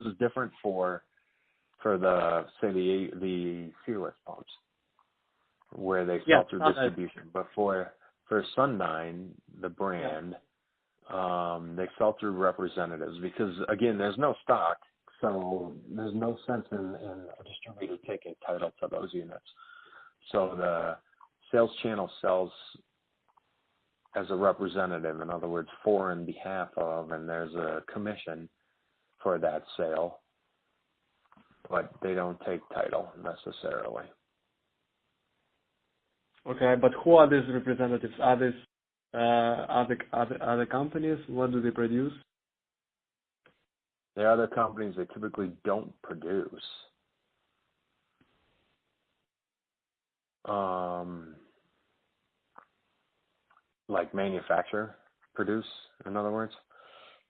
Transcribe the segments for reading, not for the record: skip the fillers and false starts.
is different for the the sealess pumps where they sell through distribution. But for Sundyne, the brand, they sell through representatives because, again, there's no stock, so there's no sense in a distributor taking title to those units. So the sales channel sells as a representative, in other words, for and behalf of, and there's a commission for that sale, but they don't take title necessarily. Okay, but who are these representatives? Are these other companies? What do they produce? There are other companies that typically don't produce. Like manufacture, produce, in other words.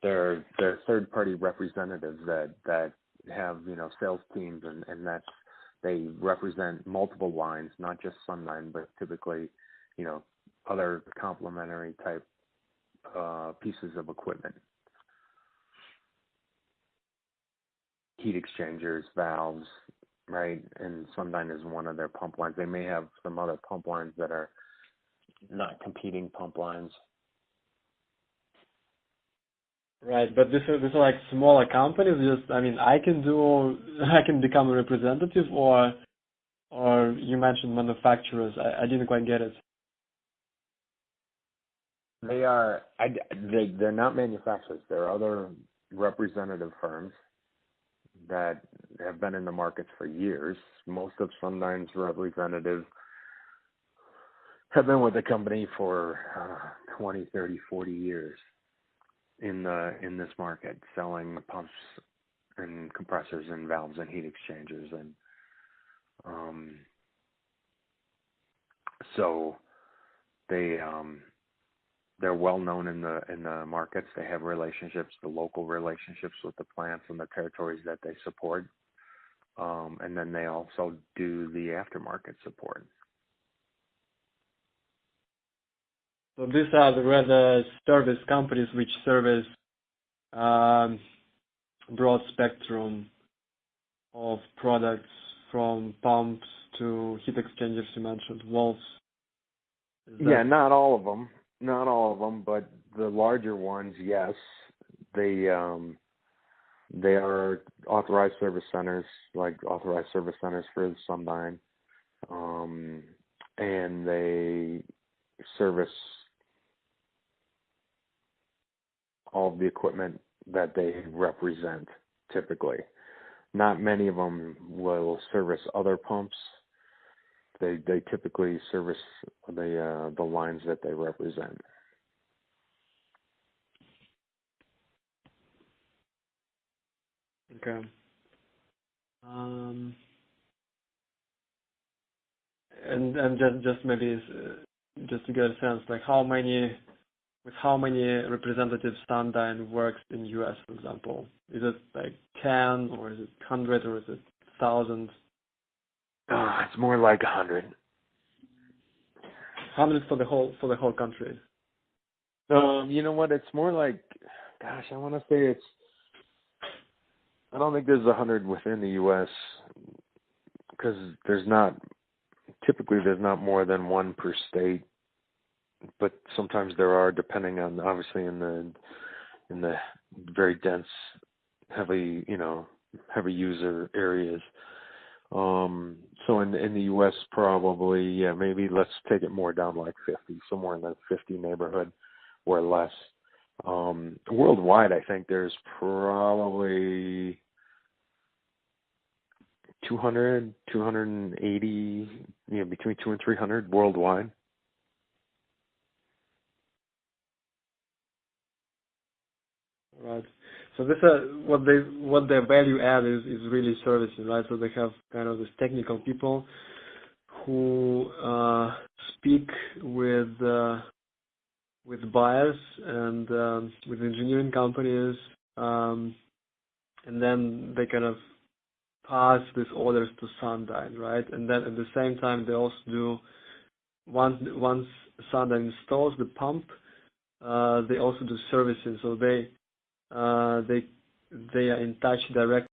They're third-party representatives that have, sales teams, and that's, they represent multiple lines, not just Sundyne, but typically, other complementary type pieces of equipment. Heat exchangers, valves, right? And Sundyne is one of their pump lines. They may have some other pump lines that are not competing pump lines. Right, but these are like smaller companies. I can become a representative, or you mentioned manufacturers. I didn't quite get it. They're not manufacturers. They're other representative firms that have been in the markets for years. Most of Sundyne's representatives have been with the company for 20, 30, 40 years in this market, selling pumps and compressors and valves and heat exchangers, and so they're well known in the markets. They have relationships, the local relationships with the plants and the territories that they support, and then they also do the aftermarket support. So these are the service companies which service broad spectrum of products, from pumps to heat exchangers, you mentioned, valves. Yeah, not all of them, but the larger ones, yes. They are authorized service centers, like authorized service centers for Sundyne, and they service all of the equipment that they represent typically. Not many of them will service other pumps. They typically service the lines that they represent. Okay. And just maybe just to get a sense, like how many representatives Sundyne works in U.S., for example? Is it like 10, or is it 100, or is it 1,000? It's more like 100. 100 for the whole country. You know what? It's more like, gosh, I want to say I don't think there's 100 within the U.S. because there's not more than one per state. But sometimes there are, depending on, obviously, in the very dense, heavy user areas. So in the U.S. probably, maybe let's take it more down, like 50, somewhere in the 50 neighborhood or less. Worldwide, I think there's probably 200, 280, between 200 and 300 worldwide. Right. So this what their value add is really services, right? So they have kind of these technical people who speak with buyers and with engineering companies, and then they kind of pass these orders to Sundyne, right? And then at the same time they also do, once Sundyne installs the pump, they also do servicing. So they they are in touch directly